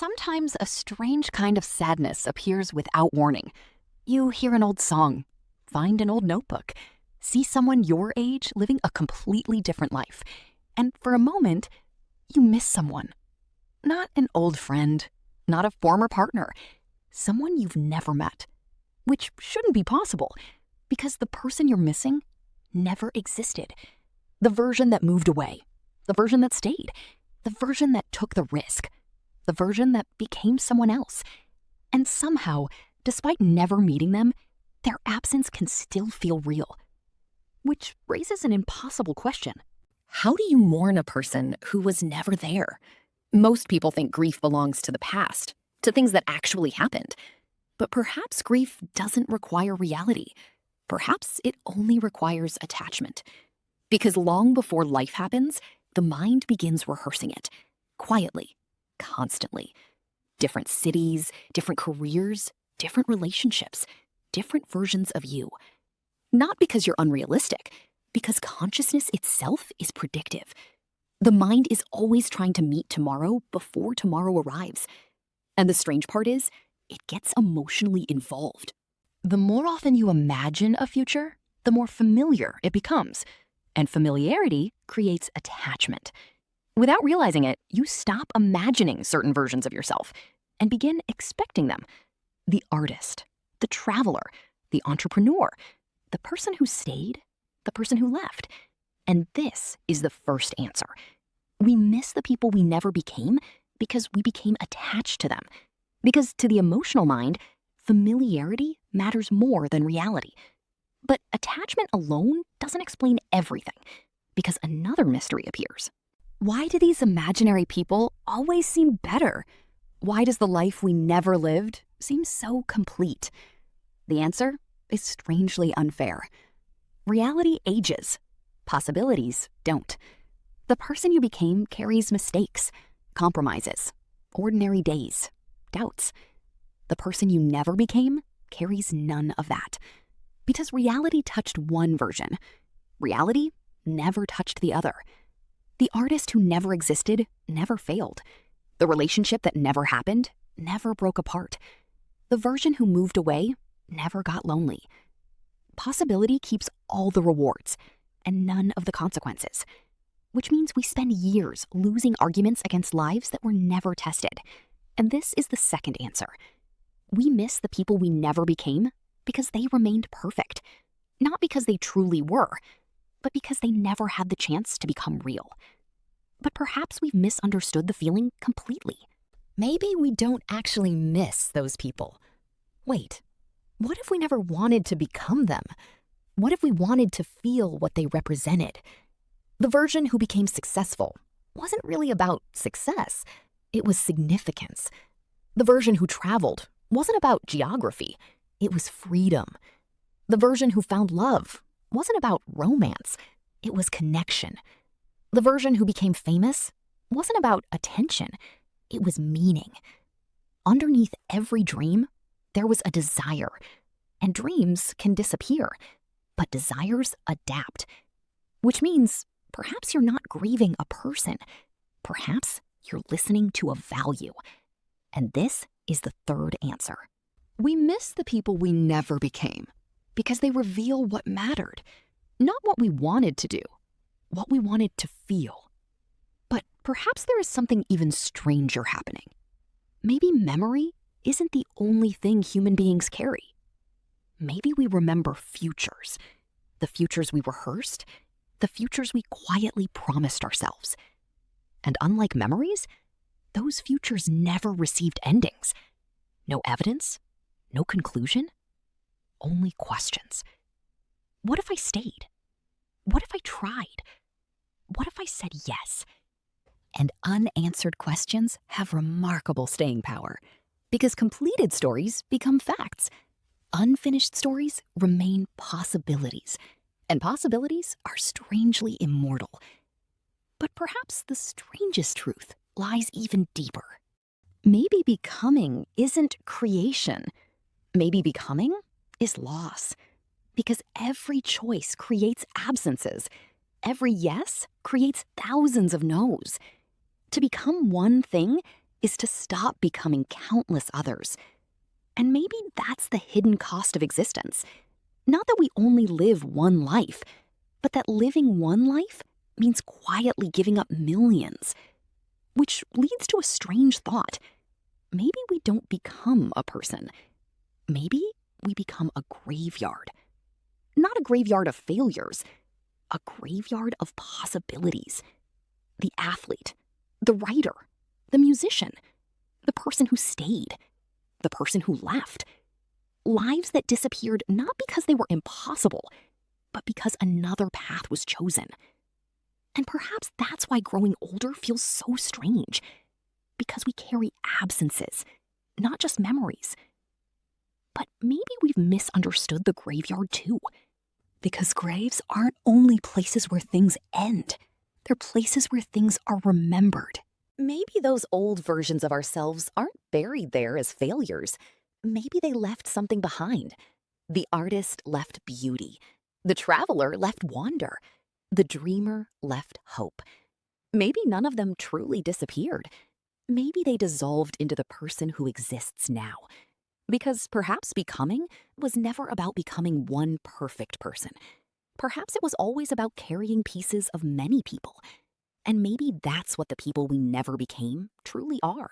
Sometimes a strange kind of sadness appears without warning. You hear an old song, find an old notebook, see someone your age living a completely different life, and for a moment, you miss someone. Not an old friend, not a former partner, someone you've never met. Which shouldn't be possible, because the person you're missing never existed. The version that moved away, the version that stayed, the version that took the risk, the version that became someone else. And somehow, despite never meeting them, their absence can still feel real. Which raises an impossible question. How do you mourn a person who was never there? Most people think grief belongs to the past, to things that actually happened. But perhaps grief doesn't require reality. Perhaps it only requires attachment. Because long before life happens, the mind begins rehearsing it, quietly, constantly. Different cities, different careers, different relationships, different versions of you. Not because you're unrealistic, because consciousness itself is predictive. The mind is always trying to meet tomorrow before tomorrow arrives. And the strange part is, it gets emotionally involved. The more often you imagine a future, the more familiar it becomes. And familiarity creates attachment. Without realizing it, you stop imagining certain versions of yourself and begin expecting them. The artist, the traveler, the entrepreneur, the person who stayed, the person who left. And this is the first answer. We miss the people we never became because we became attached to them. Because to the emotional mind, familiarity matters more than reality. But attachment alone doesn't explain everything, because another mystery appears. Why do these imaginary people always seem better? Why does the life we never lived seem so complete? The answer is strangely unfair. Reality ages. Possibilities don't. The person you became carries mistakes, compromises, ordinary days, doubts. The person you never became carries none of that. Because reality touched one version. Reality never touched the other. The artist who never existed never failed. The relationship that never happened never broke apart. The version who moved away never got lonely. Possibility keeps all the rewards and none of the consequences, which means we spend years losing arguments against lives that were never tested. And this is the second answer. We miss the people we never became because they remained perfect, not because they truly were, but because they never had the chance to become real. But perhaps we've misunderstood the feeling completely. Maybe we don't actually miss those people. Wait, what if we never wanted to become them? What if we wanted to feel what they represented? The version who became successful wasn't really about success. It was significance. The version who traveled wasn't about geography. It was freedom. The version who found love wasn't about romance. It was connection. The version who became famous wasn't about attention. It was meaning. Underneath every dream, there was a desire. And dreams can disappear, but desires adapt. Which means perhaps you're not grieving a person. Perhaps you're listening to a value. And this is the third answer. We miss the people we never became because they reveal what mattered, not what we wanted to do, what we wanted to feel. But perhaps there is something even stranger happening. Maybe memory isn't the only thing human beings carry. Maybe we remember futures, the futures we rehearsed, the futures we quietly promised ourselves. And unlike memories, those futures never received endings. No evidence, no conclusion, only questions. What if I stayed? What if I tried? What if I said yes? And unanswered questions have remarkable staying power because completed stories become facts. Unfinished stories remain possibilities, and possibilities are strangely immortal. But perhaps the strangest truth lies even deeper. Maybe becoming isn't creation. Maybe becoming is loss. Because every choice creates absences. Every yes creates thousands of no's. To become one thing is to stop becoming countless others. And maybe that's the hidden cost of existence. Not that we only live one life, but that living one life means quietly giving up millions. Which leads to a strange thought. Maybe we don't become a person. Maybe we become a graveyard. Not a graveyard of failures, a graveyard of possibilities. The athlete, the writer, the musician, the person who stayed, the person who left. Lives that disappeared not because they were impossible, but because another path was chosen. And perhaps that's why growing older feels so strange, because we carry absences, not just memories. But maybe we've misunderstood the graveyard too, because graves aren't only places where things end, they're places where things are remembered. Maybe those old versions of ourselves aren't buried there as failures. Maybe they left something behind. The artist left beauty. The traveler left wonder. The dreamer left hope. Maybe none of them truly disappeared. Maybe they dissolved into the person who exists now. Because perhaps becoming was never about becoming one perfect person. Perhaps it was always about carrying pieces of many people. And maybe that's what the people we never became truly are.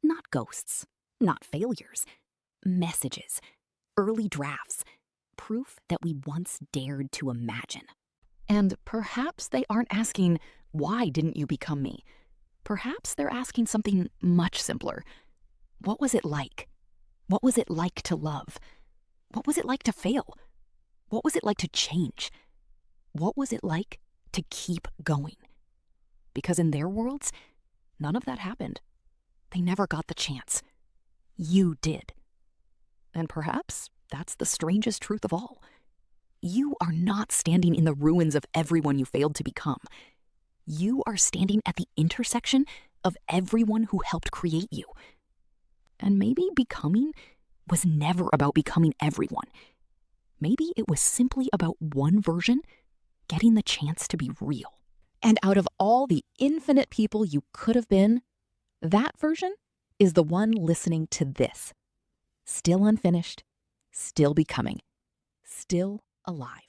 Not ghosts, not failures. Messages, early drafts, proof that we once dared to imagine. And perhaps they aren't asking, why didn't you become me? Perhaps they're asking something much simpler. What was it like? What was it like to love? What was it like to fail? What was it like to change? What was it like to keep going? Because in their worlds, none of that happened. They never got the chance. You did. And perhaps that's the strangest truth of all. You are not standing in the ruins of everyone you failed to become. You are standing at the intersection of everyone who helped create you. And maybe becoming was never about becoming everyone. Maybe it was simply about one version getting the chance to be real. And out of all the infinite people you could have been, that version is the one listening to this. Still unfinished, still becoming, still alive.